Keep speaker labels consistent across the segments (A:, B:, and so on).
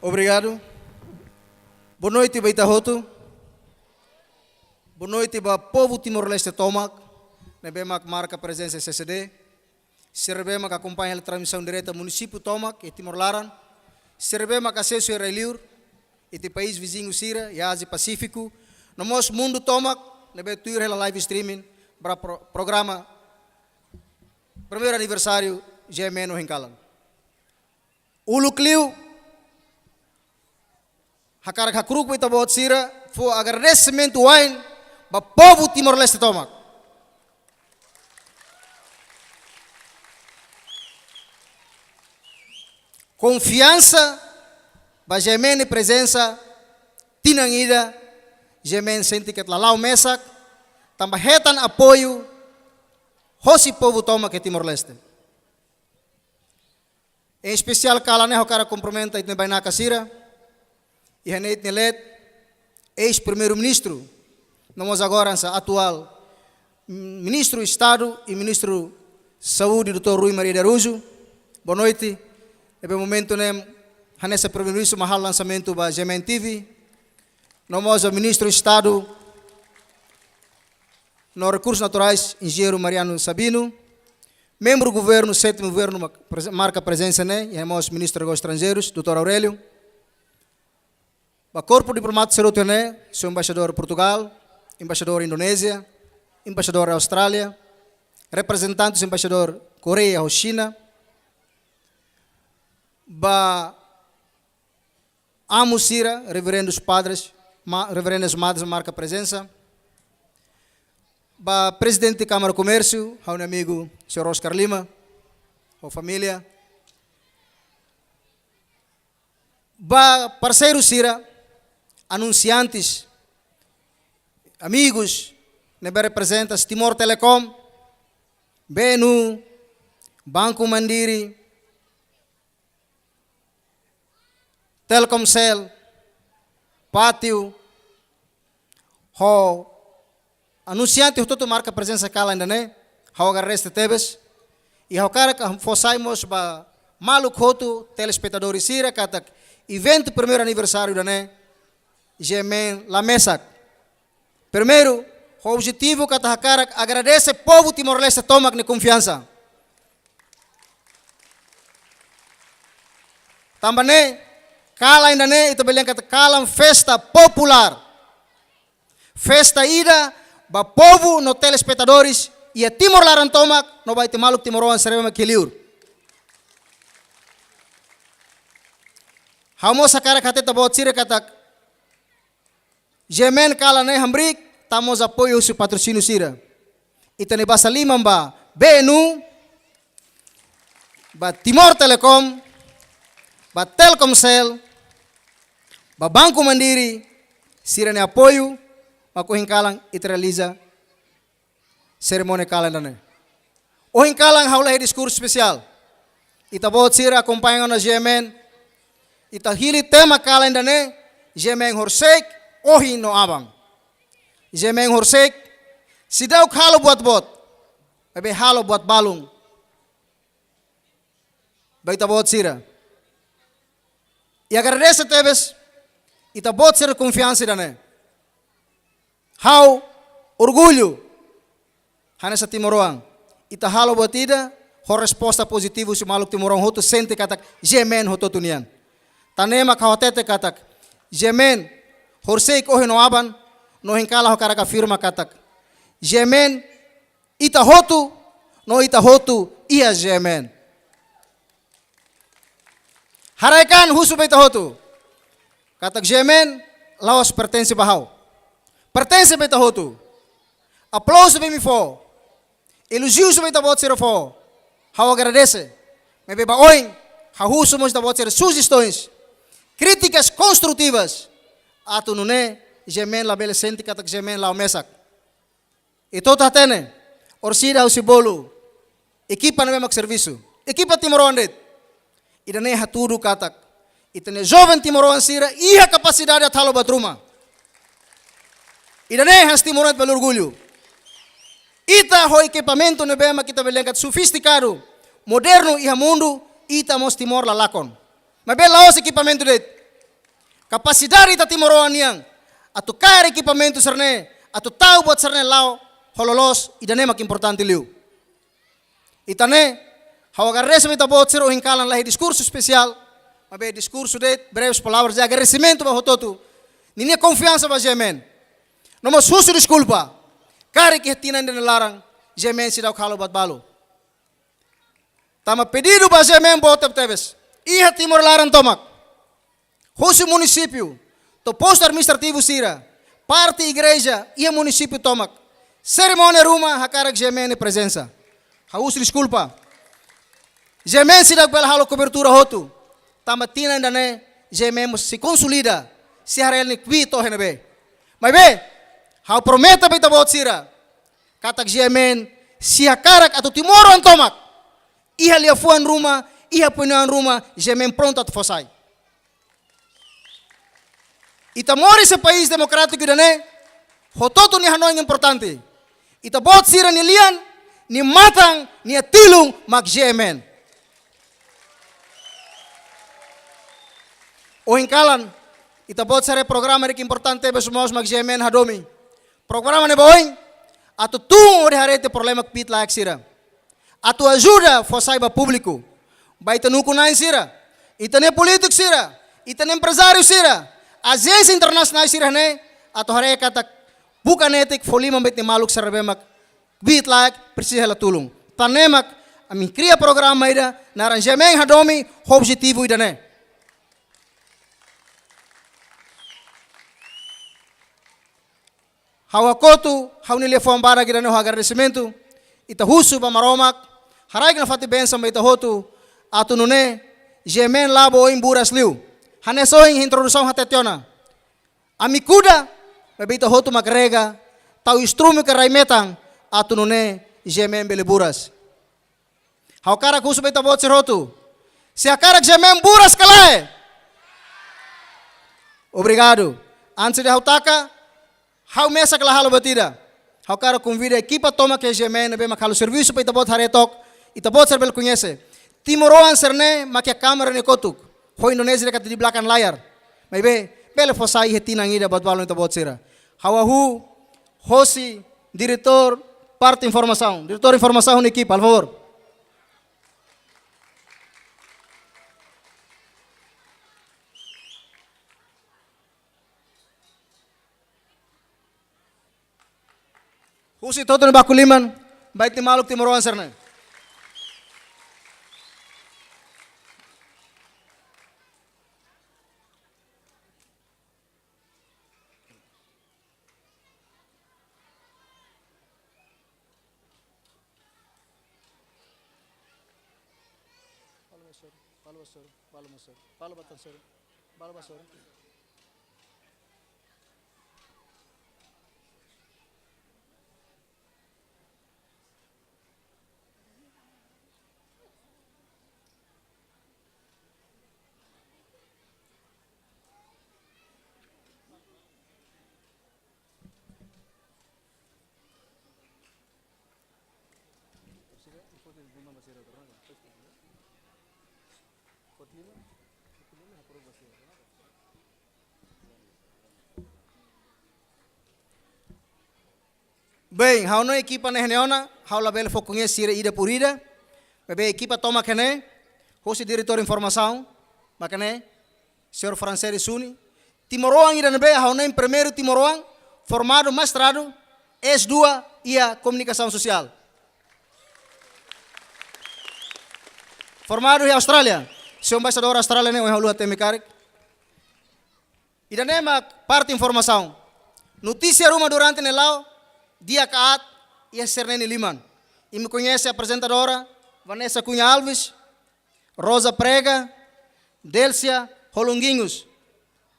A: Obrigado. Boa noite, Beitahoto. Boa noite, povo Timor-Leste Tomac. Nebemac marca presença CCD. Serbemac acompanha a transmissão direta do município Tomac e Timor-Laran. Serbemac acesso a Reliur e de país vizinho Sira e Ásia Pacífico. No nosso mundo Tomac, nebetuir a live streaming para programa primeiro aniversário GMN no Hinkalan. O Lucliu Hakarak hakruk kita buat Sira foi agradecimento wine para povo Timor-Leste Tomac. Confiança, para GMN presença, tinangida, GMN sente que lá o mesak, também retan apoio, hosi povo Tomac que Timor-Leste. Em especial, kalane o cara cumprimenta itne bainaka Sira, e René Nelet, ex-primeiro-ministro, nós agora atual ministro do Estado e ministro de Saúde, Dr. Rui Maria de Araújo. Boa noite. Nesse momento, nesse primeiro-ministro, mahal lançamento da GMN TV. Nós o ministro do Estado, nos recursos naturais, engenheiro Mariano Sabino. Membro do governo, sétimo governo, marca presença, e nós ministro dos Estrangeiros, Dr. Aurélio. O corpo diplomático Serotene, seu embaixador Portugal, embaixador Indonésia, embaixador Austrália, representantes do embaixador Coreia ou China, amo Sira, reverendos padres, reverendas madres, marca presença, presidente da Câmara de Comércio, meu amigo, Sr. Oscar Lima, a família, parceiro Sira, anunciantes, amigos, representantes, Timor Telecom, BNU, Banco Mandiri, Telkomsel, Pátio, anunciante, todo marca presença cá ainda, agarreste tebes, e o cara que fossamos maluco, telespectadores Sira, que evento primeiro aniversário da GMN La Mesa. Primeiro, o objetivo que a cara agradece ao povo Timor-Leste Tomac de confiança. Também, cala ainda e também que cala festa popular. Festa ida para povo no telespectadores e a Timor-Laran Tomac não vai ter maluco Timor-Laran serve aquele. Hamos a cara que até bot Sira que GMN kala hambrik, tamos apoio seu patrocínio Sira. Itane basa lima BNU, Timor Telecom, Telkomsel, Banco Mandiri, Sira ne apoio, mako hinkalang realiza cerimônia kala nane. O hinkalang haula discurso especial. Ita bot Sira acompanhando a GMN, ita hili tema kala nane, GMN horsek, ohi no abang. Jemeng horsek, sidaw halo buat-buat. Bebe halo buat balung. Baita buat Sira. E agradece tebes, ita buat Sira confiança dane. How orgulho. Hana sa Timoroang. Ita halo buat ida, ho resposta positivo si maluk Timoroang hoto sente katak Jemen hoto tunian. Tanema kawatete katak Jemen horsek ohi no aban, no hinkala ho karaka firma katak. Jemen ita hotu, no ita hotu ia Jemen. Haraikan husu ita hotu. Katak Jemen lawas pertence bahau. Pertence ita hotu. Aplauso bem fo. Elogios ita bot sira fo. Hau agradece. Me beba oin, ha husu mo ita bot sira sugestões. Críticas construtivas. Ato nune, Jemen la bele senti katak Jemen la mesak. Ito tatene, orsida o sibolo, equipa na memak serviço, equipa Timoroan dit. Idane haturu katak, itane jovem Timoroan Sira, iha capacidade a talo batruma. Idane has Timoroan pelo orgulho. Ita ho equipamento no bema kita belengat sofisticado, moderno iha mundo, ita mos Timor la lakon. Mas bela os equipamento dit. Capacidade ita timoroan niyang. Ato kaya equipamento serne. Ato tao buat serne lao hololos idane mak importante liu. Itane hawagarresa ita buat sir o hingkalan lahi discurso especial. Mabe discurso de breves palavras de agradecimento ba hototu. Ninia confiança ba gemen. Nomos husu desculpa. Kare que tinan de larang gemen si daw kalo bat balo. Tama pedido ba gemen botep tebes. Iha timor larang tomak. Husu município. To posto administrativo sira. Parte igreja iha município tomak. Cerimônia ruma hakarak gemen e presença. Husu desculpa. Gemen si daw bela halo cobertura hotu. Tama tinan dane gemen se consolida. Si harel ni kvito henebe. Mas be, hau prometa beta bot sira. Katak gemen si hakarak atau timoro antomak. Iha liafuan rumah, iha punuan rumah, gemen pronto at fosai. Ita mori sa país democrático dane, hototo ni Hanoi importante. Ita bot sira ni lian, ni matang, ni atilung mag gemen. O hingkalan, ita bot sare programa que importante besumos mag gemen hadomi. Programa ne boing, atu tung ori harete problema pit laik sira. Atu ajuda fosai ba público. Ba ita nukunai sira. Ita ne politik sira. Ita ne empresário sira. Agência internacional sira ne, atu hare katak bukan etik folima bet ni maluk sarabemak bit laik precisa la tulung. Tanemak amin cria programa ida na arranjamento hadomi objetivo ida ne. Hawakotu, haunile fambara gira no agradecimento, ita husu ba maromak, harai na fati benção ba ita hotu, atu nune, gemen labo oin buras liu. Hanes oin introdução hatetiona. Amikuda, ba ita hotu magrega, tau instrume ka rai metang, atu nune, gemen bele buras. Hawkarak husu ba ita bot sir hotu. Se akarak gemen buras kalae. Obrigado. Antes de hautaka, hau mesa kala halo batida. Hau cara convida equipa toma que gemen be makalo serviço pa itabot haretok, itabot serbel conhece. Timoroan serne makia câmera ne kotuk. Ho Indonesia kat di belakang layar. Mai be bele fosai hetina ngida bot balon itabot sira. Hau ahu hosi diretor parte informação. Diretor informação na equipa, por favor. Husi todo no bakuliman, baik ti maluk timoroan serne. Bem, hau no equipa ne neona, hau la bela fokunye sira ida por ida. Bebe equipa toma kene, hosi diretor informação, makane, senhor Francês Suni. Timoroan ida nebe, hau no primeiro Timoroan, formado mestrado, S2 e a comunicação social. Formado em Austrália, seu embaixador australiano é o Lua Temikarik. Ida nema parte informação. Notícia ruma durante nelau, dia kaat ia Sernene Liman. E me conhece a apresentadora Vanessa Cunha Alves, Rosa Prega, Delcia Holonguinhos.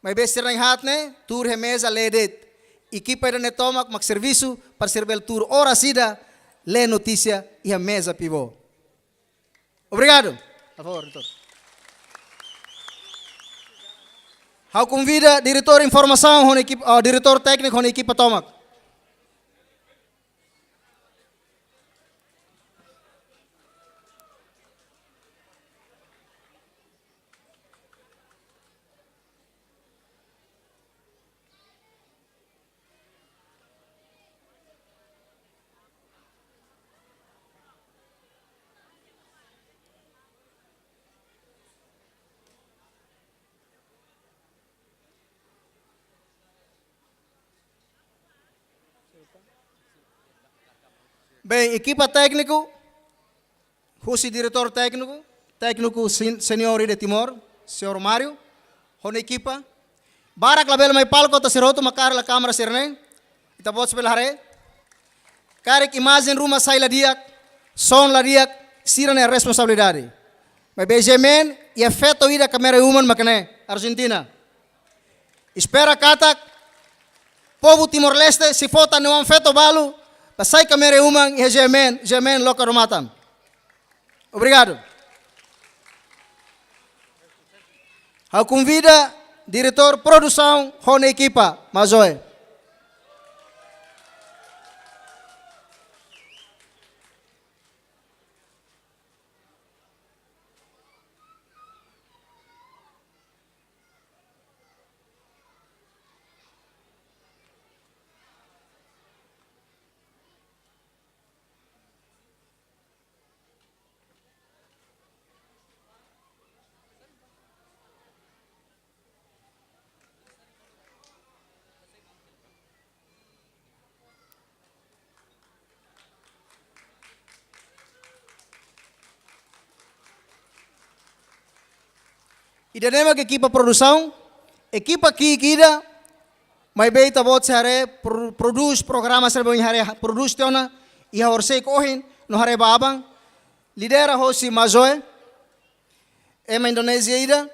A: Mas bem Sernene Hatne, tour remesa ledet. Equipa da netoma com serviço para servir tour hora sida, lê notícia e a mesa pivô. Obrigado. Por favor, doutor. Hau convida diretor informação, diretor técnico da equipa Tomac. Bem, equipa técnico, Husi diretor técnico, senior de Timor, senhor Mário, Rona equipa, Barak label may palco, ta siroto makar la câmera sirne, itabot sa belahare, Karek imagem rumah sai la diak, son la diak, sira na responsabilidade. Mas Benjamin, e afeto ida kamera human makane, Argentina. Espera katak, povo Timor-Leste, se fota no afeto balu, pasai kamera human e Gemen loka rumatam. Obrigado. Eu convida diretor produção, Rona equipa, Mazoe. E danema que equipa produção, equipa aqui ida, mas bem tabot se hare produz programa se bem hare produz teona e a orsei corrin no hare babang, lidera hosi Mazoe, ema Indonésia ida,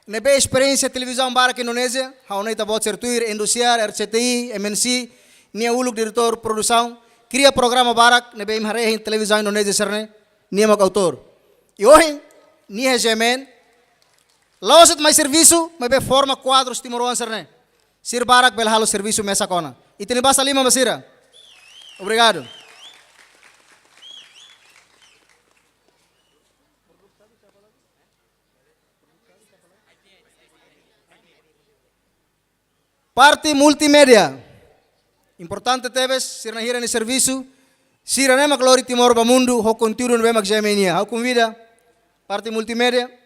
A: nebe experiência televisão barak Indonésia, haonei tabot sertuir Indosiar, RCTI, MNC, nia uluk diretor produção, cria programa barak nebe hare televisão Indonésia serne, nia mag autor. E hoje nia Gemen Lawasit may serviço, may be forma quadros timoruan serne. Sir Barak belhalo serviço mesa kona. Itinibasa lima masira. Obrigado. Parte multimédia. Importante teves, sir nahira ni serviço. Sir nema glori Timor ba mundo, ho contigo no be mag Gemenia. Ho convida parte multimédia.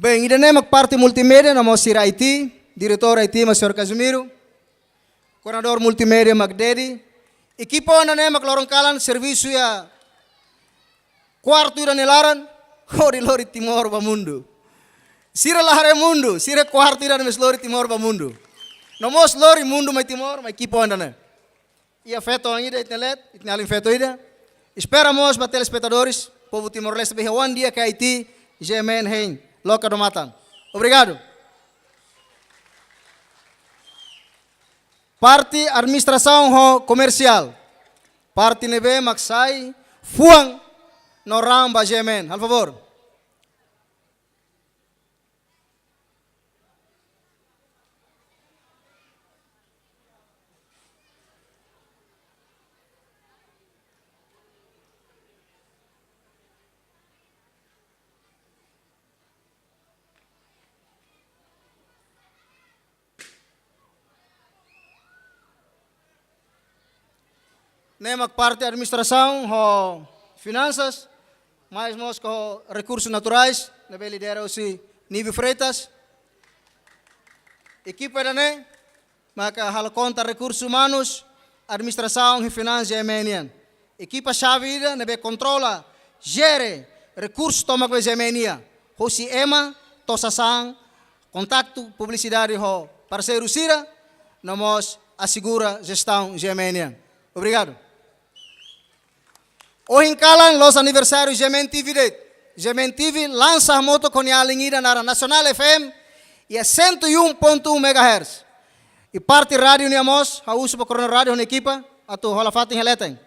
A: Bem, ainda nem parte multimédia, nós ir IT, diretor IT, mas senhor Casimiro, coordenador multimédia, Magdedi, equipa ainda nem lorong kalan, serviço ya quarto ira nelaran, lori Timor ba mundo. Sira lahare mundo, sira quarto ira mes lori Timor ba mundo. Nomos lori mundo mai Timor, mai equipa ainda nem. E afeto ainda itnelet, itnalin feto ainda. Esperamos para telespectadores, povo Timor-Leste, um dia que IT, Gemen hein. Loca do Matan. Obrigado. Parte administração comercial. Parte nebe maksai fuang no ramba Gemen. Al favor. Nemak parte administração, finanças, mais nós com recursos naturais, nebe lidera si Nível Freitas. Equipa da né, maka hal conta recursos humanos, administração e finanças Gemenian. Equipa chave ida nebe controla, gere recursos toma com Gemenia. Hosi ema, tosasang, contato, publicidade ho parceiro sira, nós assegura gestão Gemenian. Obrigado. Hoje kalan los aniversários Gemen TV det. Gemen TV lança a moto com a linha na Nacional FM e a 101.1 MHz. E parte rádio niamos, a uso para rádio na equipa, a tu hola fatin heleten.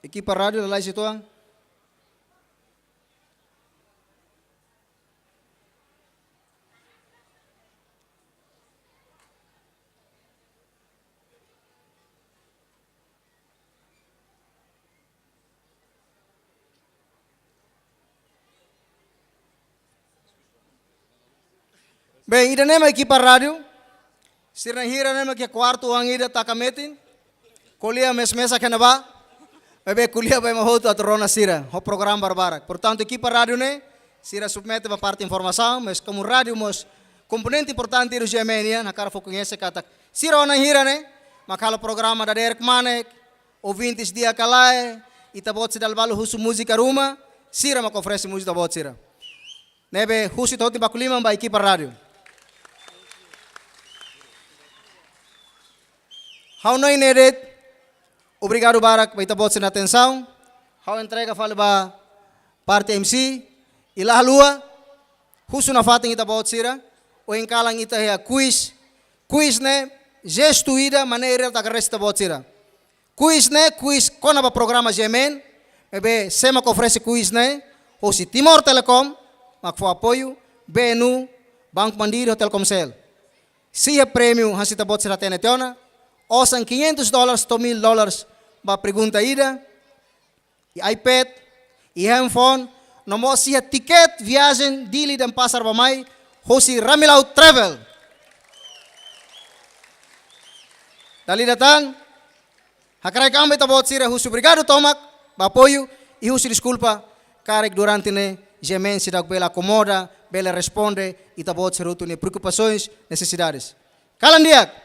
A: Equipa rádio lá situang. Bem, ida nema equipa rádio. Sirna hira nema que quarto ang ida takametin. Kuliah mes-mesa kenaba. Bebe kuliah vai mahoto at rona sira. Ho programa barbarak. Portanto, equipa rádio ne sira submete para parte informação, mas como rádio mos componente importante do GMN, na cara foco conhece kata. Sira ona hira ne, makala programa da Derek Manek, ouvintes dia kalai, itabot si dalbalo husu música ruma, sira mak oferece música bot sira. Nebe husu toti bakulima ba equipa rádio. How no inedet, obrigado Barak, vai itabot sin atenção. How entrega fala ba parte MC, ila halua, husu na fating itabot sira, o enkalang ita hea quiz ne, gesto ida maneira da resta bot sira. Quiz ne, quiz kona ba programa gemen, ebe sema que oferece quiz ne, ou si Timor Telecom, mak fo apoio, BNU, Banco Mandiri ou Telkomsel. Se é prêmio, han sita bot sira tenetiona, osan $500 to $1,000 ba pergunta ida, e iPad, e handphone, no mo siya ticket viagem dili dan pasar ba mai, hosi Ramilau Travel. Dali datang, hakarai kami tabot sira husu obrigado tomak, ba apoio, e husu desculpa, karek durante ne, gemen sidak bela acomoda, bela responde, e tabot sira utune preocupações, necessidades. Kalandiak.